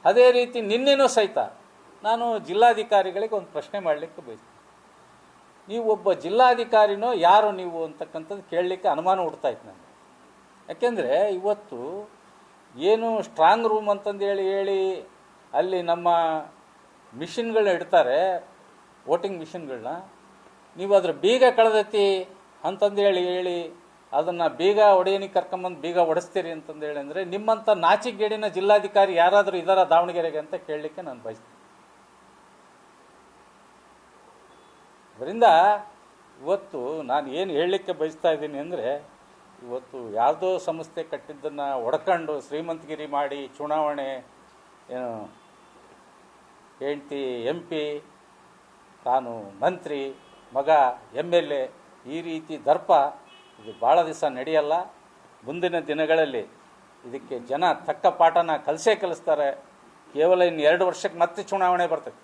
ಅದೇ ರೀತಿ ನಿನ್ನೆನೂ ಸಹಿತ ನಾನು ಜಿಲ್ಲಾಧಿಕಾರಿಗಳಿಗೆ ಒಂದು ಪ್ರಶ್ನೆ ಮಾಡಲಿಕ್ಕೆ ಬಯಸ್ತೀನಿ. ನೀವು ಒಬ್ಬ ಜಿಲ್ಲಾಧಿಕಾರಿನೋ ಯಾರು ನೀವು ಅಂತಕ್ಕಂಥದ್ದು ಕೇಳಲಿಕ್ಕೆ ಅನುಮಾನ ಹುಡ್ತಾಯಿತ್ತು ನನಗೆ. ಯಾಕೆಂದರೆ ಇವತ್ತು ಏನು ಸ್ಟ್ರಾಂಗ್ ರೂಮ್ ಅಂತಂದು ಹೇಳಿ ಅಲ್ಲಿ ನಮ್ಮ ಮಿಷಿನ್ಗಳನ್ನ ಇಡ್ತಾರೆ, ವೋಟಿಂಗ್ ಮಿಷಿನ್ಗಳನ್ನ, ನೀವು ಅದ್ರ ಬೀಗ ಕಳೆದೈತಿ ಅಂತಂದು ಹೇಳಿ ಅದನ್ನು ಬೀಗ ಒಡೆಯನಿಗೆ ಕರ್ಕೊಂಬಂದು ಬೀಗ ಹೊಡೆಸ್ತೀರಿ ಅಂತಂದೇಳಿ ಅಂದರೆ ನಿಮ್ಮಂಥ ನಾಚಿಗೇಡಿನ ಜಿಲ್ಲಾಧಿಕಾರಿ ಯಾರಾದರೂ ಇದ್ದಾರಾ ದಾವಣಗೆರೆಗೆ ಅಂತ ಕೇಳಲಿಕ್ಕೆ ನಾನು ಬಯಸ್ತೀನಿ. ಅದರಿಂದ ಇವತ್ತು ನಾನು ಏನು ಹೇಳಲಿಕ್ಕೆ ಬಯಸ್ತಾ ಇದ್ದೀನಿ ಅಂದರೆ, ಇವತ್ತು ಯಾವುದೋ ಸಂಸ್ಥೆ ಕಟ್ಟಿದ್ದನ್ನು ಒಡ್ಕೊಂಡು ಶ್ರೀಮಂತಗಿರಿ ಮಾಡಿ ಚುನಾವಣೆ ಏನು ಹೆಂಡ್ತಿ MP, ತಾನು ಮಂತ್ರಿ, ಮಗ MLA, ಈ ರೀತಿ ದರ್ಪ ಇದು ಭಾಳ ದಿವಸ ನಡೆಯಲ್ಲ. ಮುಂದಿನ ದಿನಗಳಲ್ಲಿ ಇದಕ್ಕೆ ಜನ ತಕ್ಕ ಪಾಠನ ಕಲಿಸ್ತಾರೆ. ಕೇವಲ ಇನ್ನು 2 ವರ್ಷಕ್ಕೆ ಮತ್ತೆ ಚುನಾವಣೆ ಬರ್ತದೆ.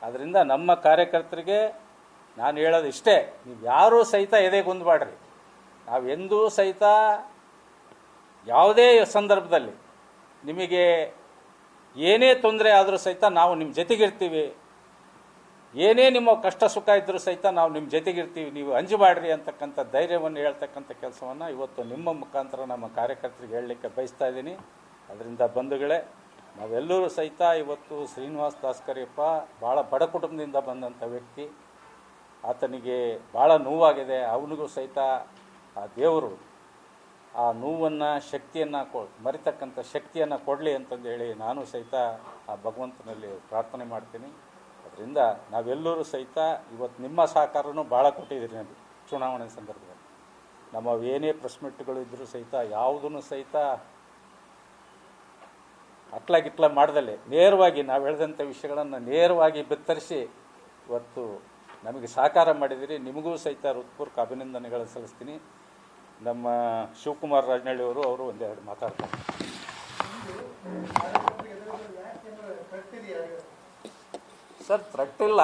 ಆದ್ದರಿಂದ ನಮ್ಮ ಕಾರ್ಯಕರ್ತರಿಗೆ ನಾನು ಹೇಳೋದು ಇಷ್ಟೇ, ನೀವು ಯಾರೂ ಸಹಿತ ಎದೆಗುಂದಬೇಡ್ರಿ. ನಾವು ಎಂದೂ ಸಹಿತ ಯಾವುದೇ ಸಂದರ್ಭದಲ್ಲಿ ನಿಮಗೆ ಏನೇ ತೊಂದರೆ ಆದರೂ ಸಹಿತ ನಾವು ನಿಮ್ಮ ಜೊತೆಗಿರ್ತೀವಿ. ಏನೇ ನಿಮ್ಮ ಕಷ್ಟ ಸುಖ ಇದ್ದರೂ ಸಹಿತ ನಾವು ನಿಮ್ಮ ಜೊತೆಗಿರ್ತೀವಿ, ನೀವು ಅಂಜಬಾಡ್ರಿ ಅಂತಕ್ಕಂಥ ಧೈರ್ಯವನ್ನು ಹೇಳ್ತಕ್ಕಂಥ ಕೆಲಸವನ್ನು ಇವತ್ತು ನಿಮ್ಮ ಮುಖಾಂತರ ನಮ್ಮ ಕಾರ್ಯಕರ್ತರಿಗೆ ಹೇಳಲಿಕ್ಕೆ ಬಯಸ್ತಾ ಇದ್ದೀನಿ. ಅದರಿಂದ ಬಂಧುಗಳೇ, ನಾವೆಲ್ಲರೂ ಸಹಿತ ಇವತ್ತು ಶ್ರೀನಿವಾಸ್ ದಾಸ್ಕರಿಯಪ್ಪ ಭಾಳ ಬಡ ಕುಟುಂಬದಿಂದ ಬಂದಂಥ ವ್ಯಕ್ತಿ. ಆತನಿಗೆ ಭಾಳ ನೋವಾಗಿದೆ. ಅವನಿಗೂ ಸಹಿತ ಆ ದೇವರು ಆ ನೋವನ್ನು ಶಕ್ತಿಯನ್ನು ಮರಿತಕ್ಕಂಥ ಶಕ್ತಿಯನ್ನು ಕೊಡಲಿ ಅಂತಂದು ಹೇಳಿ ನಾನು ಸಹಿತ ಆ ಭಗವಂತನಲ್ಲಿ ಪ್ರಾರ್ಥನೆ ಮಾಡ್ತೀನಿ. ಅದರಿಂದ ನಾವೆಲ್ಲರೂ ಸಹಿತ ಇವತ್ತು ನಿಮ್ಮ ಸಹಕಾರನೂ ಭಾಳ ಕೊಟ್ಟಿದ್ದೀರಿ ನನಗೆ ಚುನಾವಣೆ ಸಂದರ್ಭದಲ್ಲಿ. ನಮ್ಮ ಏನೇ ಪ್ರೆಸ್ ಮೀಟ್ಗಳು ಇದ್ದರೂ ಸಹಿತ ಯಾವುದೂ ಸಹಿತ ಅಟ್ಲಾಗಿಟ್ಲ ಮಾಡ್ದಲೆ ನೇರವಾಗಿ ನಾವು ಹೇಳಿದಂಥ ವಿಷಯಗಳನ್ನು ನೇರವಾಗಿ ಬಿತ್ತರಿಸಿ ಇವತ್ತು ನಮಗೆ ಸಹಕಾರ ಮಾಡಿದಿರಿ. ನಿಮಗೂ ಸಹಿತ ಹೃತ್ಪೂರ್ವಕ ಅಭಿನಂದನೆಗಳನ್ನು ಸಲ್ಲಿಸ್ತೀನಿ. ನಮ್ಮ ಶಿವಕುಮಾರ್ ರಾಜನಹಳ್ಳಿ ಅವರು ಒಂದೆರಡು ಮಾತಾಡ್ತಾರೆ. ಸರ್, ಥ್ರೆಟ್ ಇಲ್ಲ.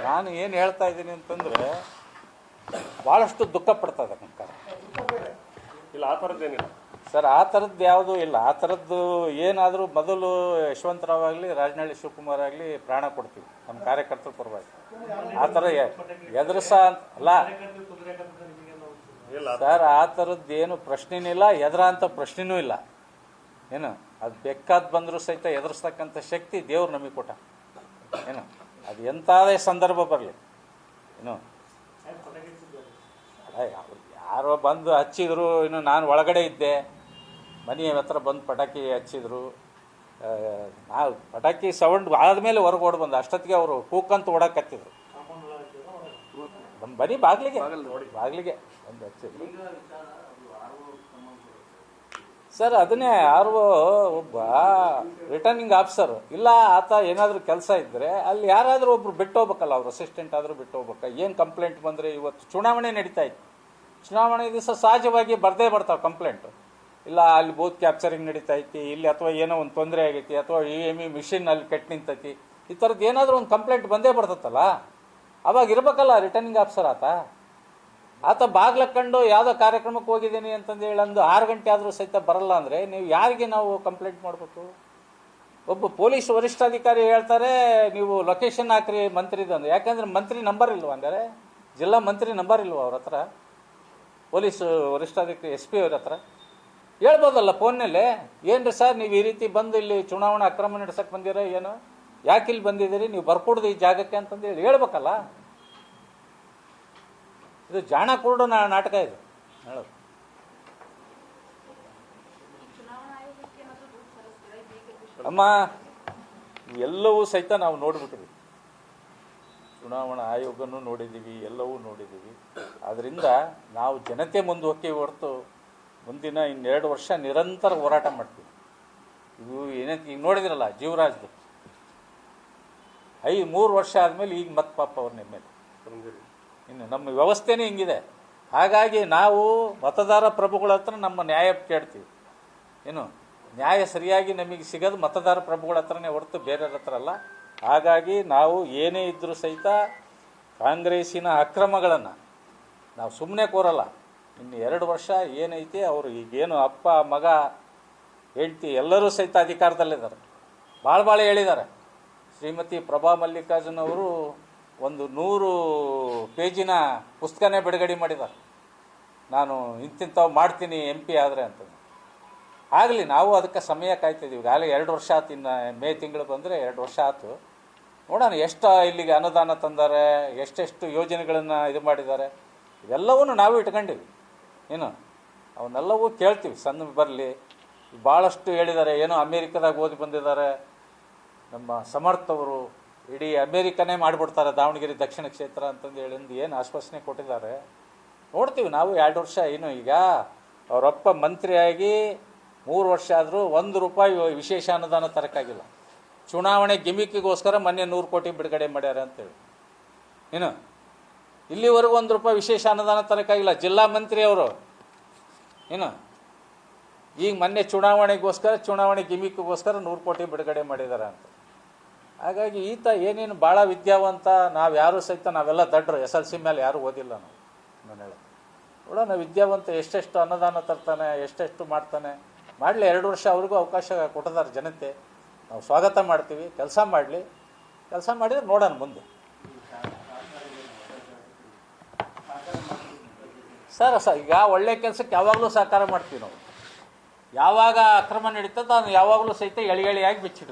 ನಾನು ಏನು ಹೇಳ್ತಾ ಇದ್ದೀನಿ ಅಂತಂದರೆ, ಭಾಳಷ್ಟು ದುಃಖ ಪಡ್ತದೆ ನಮ್ಮ ಕಾರ್ಯ ಇಲ್ಲ. ಆ ಥರದ್ದೇನಿಲ್ಲ ಸರ್, ಆ ಥರದ್ದು ಯಾವುದೂ ಇಲ್ಲ. ಆ ಥರದ್ದು ಏನಾದರೂ ಮೊದಲು ಯಶವಂತರಾವ್ ಆಗಲಿ ರಾಜನಹಳ್ಳಿ ಶಿವಕುಮಾರ್ ಆಗಲಿ ಪ್ರಾಣ ಕೊಡ್ತೀವಿ ನಮ್ಮ ಕಾರ್ಯಕರ್ತರ ಪರವಾಗಿ. ಆ ಥರ ಎದುರಿಸ ಅಲ್ಲ ಸರ್, ಆ ಥರದ್ದು ಏನು ಪ್ರಶ್ನೆನೂ ಇಲ್ಲ, ಅಂತ ಪ್ರಶ್ನೆನೂ ಇಲ್ಲ. ಏನು ಅದು ಬೇಕಾದ ಬಂದರೂ ಸಹಿತ ಎದುರಿಸ್ತಕ್ಕಂಥ ಶಕ್ತಿ ದೇವ್ರು ನಮಗೆ ಕೊಟ್ಟ. ಏನು ಅದು ಎಂಥದೇ ಸಂದರ್ಭ ಬರಲಿ, ಏನು ಯಾರೋ ಬಂದು ಹಚ್ಚಿದ್ರು, ಇನ್ನು ನಾನು ಒಳಗಡೆ ಇದ್ದೆ, ಮನೆ ಹತ್ರ ಬಂದು ಪಟಾಕಿ ಹಚ್ಚಿದ್ರು. ನಾವು ಪಟಾಕಿ ಸೌಂಡ್ ಆದಮೇಲೆ ಹೊರಗೆ ಓಡಿ ಬಂದು ಅಷ್ಟೊತ್ತಿಗೆ ಅವರು ಕೂಕಂತ ಓಡಾಕತ್ತಿದ್ರು. ನಮ್ಮ ಬನ್ನಿ ಬಾಗಿಲಿಗೆ ಒಂದು ಹಚ್ಚಿದ್ರು ಸರ್. ಅದನ್ನೇ ಯಾರು ಒಬ್ಬ ರಿಟರ್ನಿಂಗ್ ಆಫೀಸರ್ ಇಲ್ಲ, ಆತ ಏನಾದರೂ ಕೆಲಸ ಇದ್ದರೆ ಅಲ್ಲಿ ಯಾರಾದರೂ ಒಬ್ರು ಬಿಟ್ಟು ಹೋಗ್ಬೇಕಲ್ಲ, ಅವ್ರು ಅಸಿಸ್ಟೆಂಟ್ ಆದರೂ ಬಿಟ್ಟು ಹೋಗ್ಬೇಕು. ಏನು ಕಂಪ್ಲೇಂಟ್ ಬಂದರೆ ಇವತ್ತು ಚುನಾವಣೆ ನಡೀತಾ ಇತ್ತು, ಚುನಾವಣೆ ದಿವಸ ಸಹಜವಾಗಿ ಬರ್ದೇ ಬರ್ತಾವೆ ಕಂಪ್ಲೇಂಟು. ಇಲ್ಲ ಅಲ್ಲಿ ಬೂತ್ ಕ್ಯಾಪ್ಚರಿಂಗ್ ನಡೀತಾ ಐತಿ, ಇಲ್ಲಿ ಅಥವಾ ಏನೋ ಒಂದು ತೊಂದರೆ ಆಗೈತಿ, ಅಥವಾ EME ಮಿಷಿನ್ ಅಲ್ಲಿ ಕೆಟ್ಟು ನಿಂತೈತಿ, ಈ ಥರದ್ದು ಏನಾದರೂ ಒಂದು ಕಂಪ್ಲೇಂಟ್ ಬಂದೇ ಬರ್ತತ್ತಲ್ಲ, ಅವಾಗ ಇರ್ಬೇಕಲ್ಲ ರಿಟರ್ನಿಂಗ್ ಆಫೀಸರ್ ಆತ ಬಾಗ್ಲಕ್ಕಂಡು ಯಾವುದೋ ಕಾರ್ಯಕ್ರಮಕ್ಕೆ ಹೋಗಿದ್ದೀನಿ ಅಂತಂದು ಹೇಳಿ 6 ಗಂಟೆ ಆದರೂ ಸಹಿತ ಬರಲ್ಲ ಅಂದರೆ ನೀವು ಯಾರಿಗೆ ನಾವು ಕಂಪ್ಲೇಂಟ್ ಮಾಡಬೇಕು? ಒಬ್ಬ ಪೊಲೀಸ್ ವರಿಷ್ಠಾಧಿಕಾರಿ ಹೇಳ್ತಾರೆ ನೀವು ಲೊಕೇಶನ್ ಹಾಕ್ರಿ ಮಂತ್ರಿದಂದು. ಯಾಕಂದರೆ ಮಂತ್ರಿ ನಂಬರ್ ಇಲ್ವ, ಅಂದರೆ ಜಿಲ್ಲಾ ಮಂತ್ರಿ ನಂಬರ್ ಇಲ್ವ ಅವ್ರ ಹತ್ರ? ಪೊಲೀಸ್ ವರಿಷ್ಠಾಧಿಕಾರಿ SP ಅವ್ರ ಹತ್ರ ಹೇಳ್ಬೋದಲ್ಲ ಫೋನ್ನಲ್ಲೇ, ಏನು ರೀ ಸರ್ ನೀವು ಈ ರೀತಿ ಬಂದು ಇಲ್ಲಿ ಚುನಾವಣಾ ಅಕ್ರಮ ನಡೆಸಕ್ಕೆ ಬಂದಿರೋ ಏನು, ಯಾಕೆ ಇಲ್ಲಿ ಬಂದಿದ್ದೀರಿ, ನೀವು ಬರ್ಕೊಡ್ದು ಈ ಜಾಗಕ್ಕೆ ಅಂತಂದೇಳಿ ಹೇಳ್ಬೇಕಲ್ಲ. ಇದು ಜಾಣ ಕುರುಡು ನಾಟಕ ಇದು ಹೇಳೋದು. ಅಮ್ಮ ಎಲ್ಲವೂ ಸಹಿತ ನಾವು ನೋಡಿಬಿಟ್ಟಿವಿ, ಚುನಾವಣಾ ಆಯೋಗನೂ ನೋಡಿದ್ದೀವಿ, ಎಲ್ಲವೂ ನೋಡಿದ್ದೀವಿ. ಆದ್ದರಿಂದ ನಾವು ಜನತೆ ಮುಂದೆ ಹೋಗ್ತೀವಿ ಹೊರತು ಮುಂದಿನ 2 ವರ್ಷ ನಿರಂತರ ಹೋರಾಟ ಮಾಡ್ತೀವಿ. ಇದು ಏನಂತ ಈಗ ನೋಡಿದ್ರಲ್ಲ ಜೀವರಾಜ್ದು 3 ವರ್ಷ ಆದಮೇಲೆ ಈಗ ಮತ್ತೆ ಪಾಪ ಅವ್ರ ಮೇಲೆ ಇನ್ನು ನಮ್ಮ ವ್ಯವಸ್ಥೆನೇ ಹಿಂಗಿದೆ. ಹಾಗಾಗಿ ನಾವು ಮತದಾರ ಪ್ರಭುಗಳ ಹತ್ರ ನಮ್ಮ ನ್ಯಾಯ ಕೇಳ್ತೀವಿ. ಏನು ನ್ಯಾಯ ಸರಿಯಾಗಿ ನಮಗೆ ಸಿಗೋದು ಮತದಾರ ಪ್ರಭುಗಳ ಹತ್ರನೇ ಹೊರತು ಬೇರೆಯವ್ರ ಹತ್ರ ಅಲ್ಲ. ಹಾಗಾಗಿ ನಾವು ಏನೇ ಇದ್ದರೂ ಸಹಿತ ಕಾಂಗ್ರೆಸ್ಸಿನ ಅಕ್ರಮಗಳನ್ನು ನಾವು ಸುಮ್ಮನೆ ಕೋರಲ್ಲ. ಇನ್ನು 2 ವರ್ಷ ಏನೈತಿ, ಅವರು ಈಗೇನು ಅಪ್ಪ ಮಗ ಹೆಂಡ್ತಿ ಎಲ್ಲರೂ ಸಹಿತ ಅಧಿಕಾರದಲ್ಲಿದ್ದಾರೆ. ಭಾಳ ಹೇಳಿದ್ದಾರೆ. ಶ್ರೀಮತಿ ಪ್ರಭಾ ಮಲ್ಲಿಕಾರ್ಜುನ್ ಅವರು ಒಂದು 100 ಪೇಜಿನ ಪುಸ್ತಕನೇ ಬಿಡುಗಡೆ ಮಾಡಿದ್ದಾರೆ. ನಾನು ಇಂತಿಂಥವು ಮಾಡ್ತೀನಿ MP ಆದರೆ ಅಂತ. ಆಗಲಿ, ನಾವು ಅದಕ್ಕೆ ಸಮಯ ಕಾಯ್ತಿದ್ದೀವಿ. ಈಗಾಗಲೇ 2 ವರ್ಷ ಆಯ್ತು. ಇನ್ನು ಮೇ ತಿಂಗಳು ಬಂದರೆ 2 ವರ್ಷ ಆಯ್ತು. ನೋಡೋಣ ಎಷ್ಟು ಇಲ್ಲಿಗೆ ಅನುದಾನ ತಂದಾರೆ, ಎಷ್ಟೆಷ್ಟು ಯೋಜನೆಗಳನ್ನು ಇದು ಮಾಡಿದ್ದಾರೆ, ಇವೆಲ್ಲವೂ ನಾವು ಇಟ್ಕೊಂಡಿವಿ. ಏನು ಅವನ್ನೆಲ್ಲವೂ ಕೇಳ್ತೀವಿ. ಸಣ್ಣ ಬರಲಿ. ಭಾಳಷ್ಟು ಹೇಳಿದ್ದಾರೆ. ಏನೋ ಅಮೇರಿಕದಾಗ ಓದಿ ಬಂದಿದ್ದಾರೆ ನಮ್ಮ ಸಮರ್ಥವರು, ಇಡೀ ಅಮೇರಿಕನೇ ಮಾಡಿಬಿಡ್ತಾರೆ ದಾವಣಗೆರೆ ದಕ್ಷಿಣ ಕ್ಷೇತ್ರ ಅಂತಂದು ಹೇಳಿಂದು ಏನು ಆಶ್ವಾಸನೆ ಕೊಟ್ಟಿದ್ದಾರೆ. ನೋಡ್ತೀವಿ ನಾವು. 2 ವರ್ಷ ಏನು, ಈಗ ಅವರಪ್ಪ ಮಂತ್ರಿಯಾಗಿ 3 ವರ್ಷ ಆದರೂ 1 ರೂಪಾಯಿ ವಿಶೇಷ ಅನುದಾನ ತರಕ್ಕಾಗಿಲ್ಲ. ಚುನಾವಣೆ ಗಿಮಿಕ್ಕಿಗೋಸ್ಕರ ಮೊನ್ನೆ 100 ಕೋಟಿ ಬಿಡುಗಡೆ ಮಾಡ್ಯಾರ ಅಂತೇಳಿ. ಏನು ಇಲ್ಲಿವರೆಗೂ 1 ರೂಪಾಯಿ ವಿಶೇಷ ಅನುದಾನ ತರಕ್ಕಾಗಿಲ್ಲ ಜಿಲ್ಲಾ ಮಂತ್ರಿ ಅವರು. ಏನು ಈಗ ಮೊನ್ನೆ ಚುನಾವಣೆ ಗಿಮಿಕ್ಕಿಗೋಸ್ಕರ 100 ಕೋಟಿ ಬಿಡುಗಡೆ ಮಾಡಿದ್ದಾರೆ ಅಂತ. ಹಾಗಾಗಿ ಈತ ಏನೇನು ಭಾಳ ವಿದ್ಯಾವಂತ. ನಾವು ಯಾರೂ ಸಹಿತ ನಾವೆಲ್ಲ ದಡ್ರು. SLC ಮೇಲೆ ಯಾರೂ ಓದಿಲ್ಲ ನಾವು. ನಾನು ಹೇಳೋದು ನೋಡೋಣ, ವಿದ್ಯಾವಂತ ಎಷ್ಟೆಷ್ಟು ಅನುದಾನ ತರ್ತಾನೆ, ಎಷ್ಟೆಷ್ಟು ಮಾಡ್ತಾನೆ. ಮಾಡಲಿ. 2 ವರ್ಷ ಅವ್ರಿಗೂ ಅವಕಾಶ ಕೊಟ್ಟಿದ್ದಾರೆ ಜನತೆ. ನಾವು ಸ್ವಾಗತ ಮಾಡ್ತೀವಿ. ಕೆಲಸ ಮಾಡಲಿ. ಕೆಲಸ ಮಾಡಿದ್ರೆ ನೋಡೋಣ ಮುಂದೆ. ಸರ್ ಈಗ ಒಳ್ಳೆ ಕೆಲಸಕ್ಕೆ ಯಾವಾಗಲೂ ಸಹಕಾರ ಮಾಡ್ತೀವಿ ನಾವು. ಯಾವಾಗ ಅಕ್ರಮ ನಡೀತದೆ ಅದನ್ನು ಯಾವಾಗಲೂ ಸಹಿತ ಎಳೆಯಾಗಿ ಬಿಚ್ಚಿಡ್ತೀವಿ.